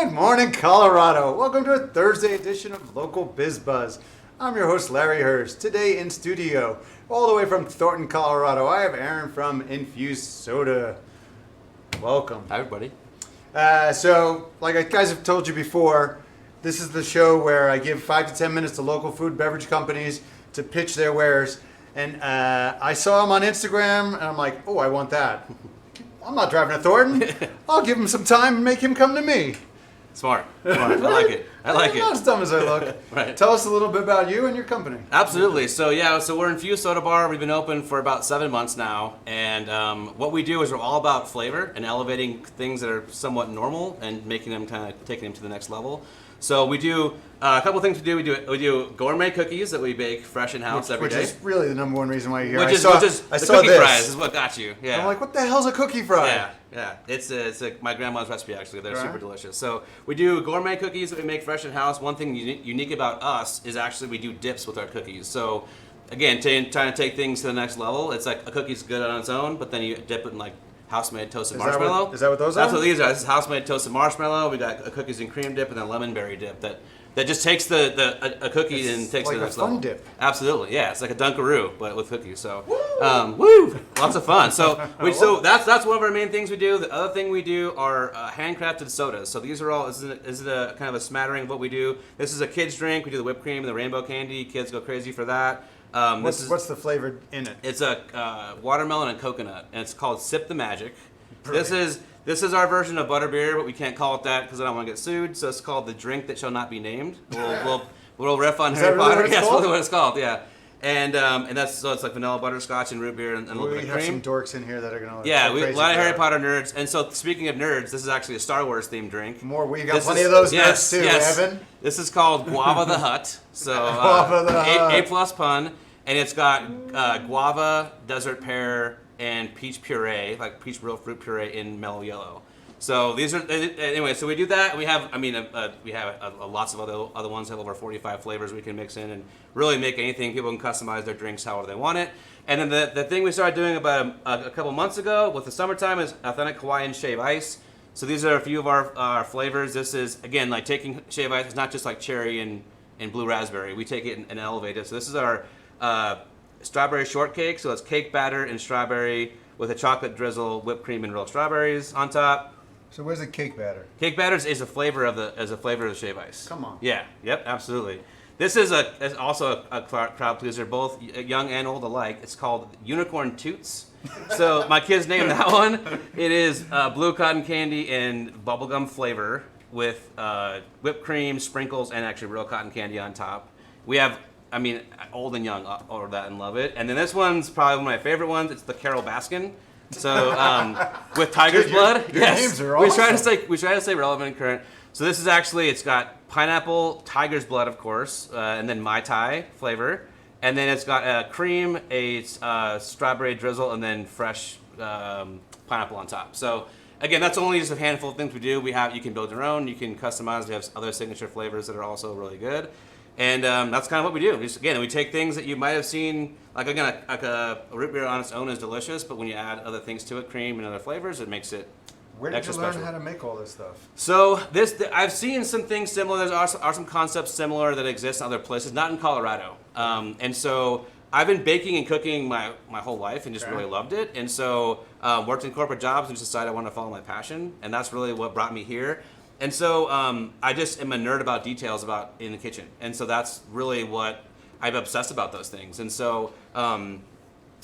Good morning, Colorado. Welcome to a Thursday edition of Local Biz Buzz. I'm your host, Larry Hurst. Today in studio, all the way from Thornton, Colorado, I have Aaron from Infused Soda. Welcome. Hi, everybody. So, like I guys have told you before, this is the show where I give 5 to 10 minutes to local food beverage companies to pitch their wares. And I saw him on Instagram, and I'm like, oh, I want that. I'm not driving to Thornton. I'll give him some time and make him come to me. Smart. I like it. I'm not as dumb as I look. Right. Tell us a little bit about you and your company. Absolutely. So we're Infused Soda Bar. We've been open for about 7 months now, and what we do is we're all about flavor and elevating things that are somewhat normal and making them taking them to the next level. So we do a couple things. We do gourmet cookies that we bake fresh in house every day. Which is really the number one reason why you're here. Which is the cookie fries is what got you. Yeah. I'm like, what the hell's a cookie fry? Yeah. It's my grandma's recipe actually. They're super delicious. So we do gourmet cookies that we make fresh in house. One thing unique about us is actually we do dips with our cookies. So again, trying to take things to the next level. It's like a cookie's good on its own, but then you dip it in like house-made toasted marshmallow. Is that what those are? That's what these are. This is house-made toasted marshmallow. We got a cookies and cream dip and then lemon berry dip that just takes a cookie and takes it to the next level. It's like a fun dip. Absolutely, yeah. It's like a Dunkaroo, but with cookies. So, woo! Lots of fun. So that's one of our main things we do. The other thing we do are handcrafted sodas. So these are all. This is a kind of a smattering of what we do. This is a kids drink. We do the whipped cream and the rainbow candy. Kids go crazy for that. What's the flavor in it? It's a watermelon and coconut, and it's called Sip the Magic. Brilliant. This is our version of butterbeer, but we can't call it that because I don't want to get sued. So it's called the drink that shall not be named. We'll riff on Harry Potter. Yeah, that's really what it's called. Yeah, and that's so it's like vanilla butterscotch and root beer and a little bit of cream. We have some dorks in here that are gonna. Yeah, a lot of Harry Potter nerds. And so speaking of nerds, this is actually a Star Wars themed drink. We got plenty of those nerds too, Evan. This is called Guava the Hutt. So Guava the Hutt. A+ pun, and it's got guava, desert pear, and peach puree, like peach real fruit puree in mellow yellow. So these are anyway. So we do that. We have lots of other ones that have over 45 flavors we can mix in and really make anything. People can customize their drinks however they want it. And then the thing we started doing about a couple months ago with the summertime is authentic Hawaiian Shave Ice. So these are a few of our flavors. This is again like taking Shave Ice. It's not just like cherry and blue raspberry. We take it and elevate it. So this is our strawberry shortcake. So it's cake batter and strawberry with a chocolate drizzle, whipped cream, and real strawberries on top. So where's the cake batter? Cake batter is a flavor of the Shave Ice. Come on. Yeah. Yep. Absolutely. This is also a crowd pleaser, both young and old alike. It's called Unicorn Toots. So my kids named that one. It is blue cotton candy and bubblegum flavor with whipped cream, sprinkles, and actually real cotton candy on top. We have, old and young order that and love it. And then this one's probably one of my favorite ones. It's the Carol Baskin. So with tiger's blood. Your names are awesome. We try to stay relevant and current. So this is actually, it's got pineapple, tiger's blood, of course, and then Mai Tai flavor. And then it's got a cream, a strawberry drizzle, and then fresh pineapple on top. So again, that's only just a handful of things we do. You can build your own, you can customize. We have other signature flavors that are also really good. And that's kind of what we do. We take things that you might have seen, like a root beer on its own is delicious, but when you add other things to it, cream and other flavors, it makes it Where did extra you learn special. how to make all this stuff? So I've seen some things similar. There are some concepts similar that exist in other places, not in Colorado. And so I've been baking and cooking my whole life and just really loved it. And so worked in corporate jobs and just decided I wanted to follow my passion. And that's really what brought me here. And so I just am a nerd about details in the kitchen. And so that's really what I'm obsessed about, those things. And so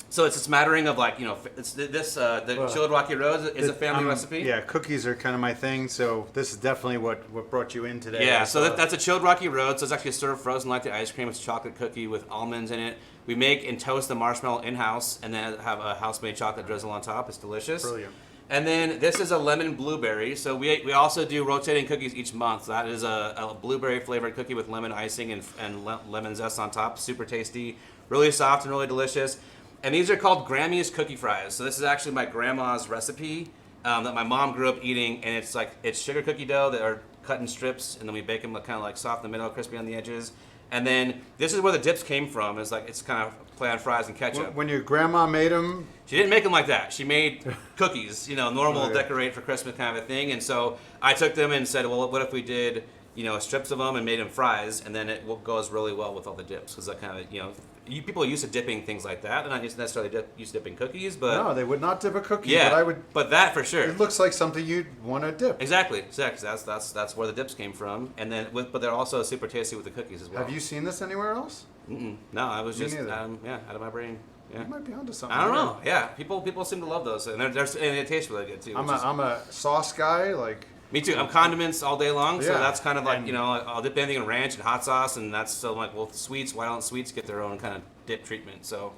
so it's a smattering of the chilled Rocky Road is a family recipe. Yeah, cookies are kind of my thing. So this is definitely what brought you in today. Yeah, so that's a chilled Rocky Road. So it's actually served frozen like the ice cream. It's a chocolate cookie with almonds in it. We make and toast the marshmallow in-house and then have a house-made chocolate drizzle on top. It's delicious. Brilliant. And then this is a lemon blueberry. So we also do rotating cookies each month. That is a blueberry flavored cookie with lemon icing and lemon zest on top. Super tasty, really soft and really delicious. And these are called Grammy's cookie fries. So this is actually my grandma's recipe that my mom grew up eating. And it's sugar cookie dough that are cut in strips, and then we bake them kind of like soft in the middle, crispy on the edges. And then this is where the dips came from. It's kind of play on fries and ketchup. When your grandma made them, She didn't make them like that. She made cookies, normal Oh, yeah. decorate for Christmas kind of a thing. And so I took them and said, well, what if we did, strips of them and made them fries, and then it goes really well with all the dips, because that kind of, people are used to dipping things like that. They're not necessarily used to dipping cookies, but no, they would not dip a cookie. yeah, but I would. But that for sure. It looks like something you'd want to dip. Exactly. That's where the dips came from, and then but they're also super tasty with the cookies as well. Have you seen this anywhere else? Mm-mm. No, I was Me just neither. out of my brain. Yeah. You might be onto something. I don't know. Yeah, people seem to love those, and and it tastes really good too. I'm which is- a sauce guy. Like Me too. I'm condiments all day long, so Yeah. that's kind of like, And- I'll dip anything in ranch and hot sauce, and that's so I'm like, well, sweets, why don't sweets get their own kind of dip treatment? So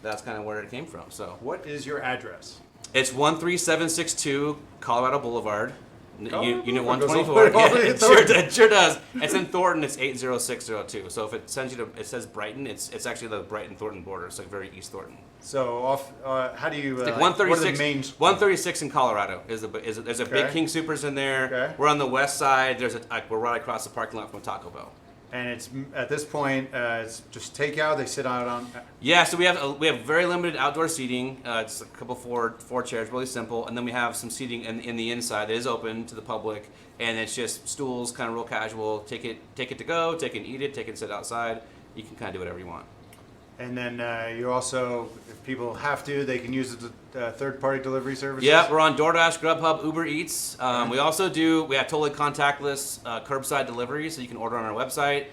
that's kind of where it came from. So what is your address? it's 13762 Colorado Boulevard, Colorado Unit Boulevard goes 124. all the way Yeah, to it sure, Thornton. it sure does. It's in Thornton. It's 80602. So if it sends you to, it says Brighton. It's actually the Brighton Thornton border. It's like very East Thornton. So off. How do you? It's like what are the 136. main? 136 in Colorado there's a big Okay. King Soopers in there. Okay. We're on the west side. We're right across the parking lot from Taco Bell. And it's at this point, it's just takeout. They sit out on. Yeah, so we have very limited outdoor seating. It's a couple four chairs, really simple, and then we have some seating in the inside that is open to the public, and it's just stools, kind of real casual. Take it to go, take it and eat it, take it and sit outside. You can kind of do whatever you want. And then you also, if people have to, they can use the third-party delivery services. Yeah, we're on DoorDash, Grubhub, Uber Eats. We also we have totally contactless curbside delivery, so you can order on our website.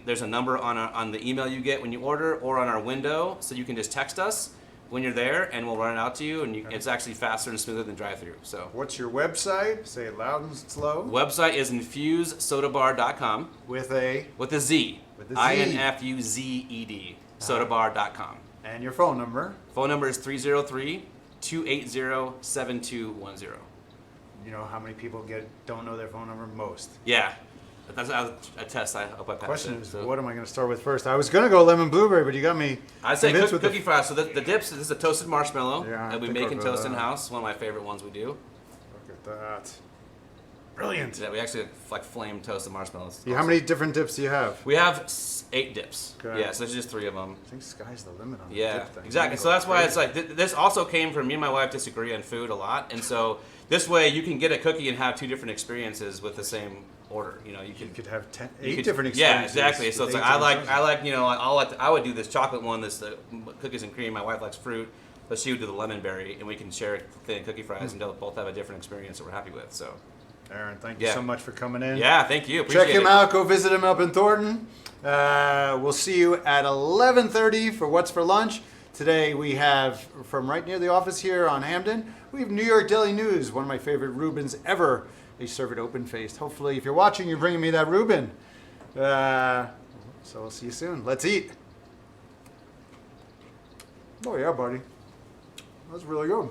There's a number on the email you get when you order, or on our window, so you can just text us when you're there, and we'll run it out to you. And it's actually faster and smoother than drive-through. So What's your website? Say it loud and slow. website is infusedsodabar.com With a with a Z. With a Z. INFUZED. Sodabar.com. and your phone number. Phone number is 303-280-7210. You know how many people don't know their phone number? Most. Yeah, that's a test. I hope I passed Question it. is, So. what am I going to start with first? I was going to go lemon blueberry, but you got me. I say convinced with cookie fries. So the dips, this is a toasted marshmallow Yeah, I that we think make I'll and go toast that. in house. One of my favorite ones we do. Look at that. Brilliant. Yeah, we actually like flame toasted marshmallows. Yeah, how many different dips do you have? We have 8 dips. Okay. Yeah, so there's just 3 of them. I think sky's the limit on the Yeah, dip thing. exactly. So that's why it's like this also came from me and my wife disagree on food a lot, and so this way you can get a cookie and have 2 different experiences with the same order. You You could have you 8 could- different Yeah, experiences. exactly. So with it's like 8 I different like I would do this chocolate one, this cookies and cream. My wife likes fruit, but she would do the lemon berry, and we can share thin cookie fries and they'll both have a different experience that we're happy with. So Aaron, thank you Yeah. so much for coming in. yeah, thank you. Appreciate Check him it. out. Go visit him up in Thornton. We'll see you at 11:30 for What's for Lunch. Today we have, from right near the office here on Hamden, we have New York Daily News, one of my favorite Reubens ever. They serve it open-faced. Hopefully, if you're watching, you're bringing me that Reuben. So we'll see you soon. Let's eat. Oh yeah, buddy. That's really good.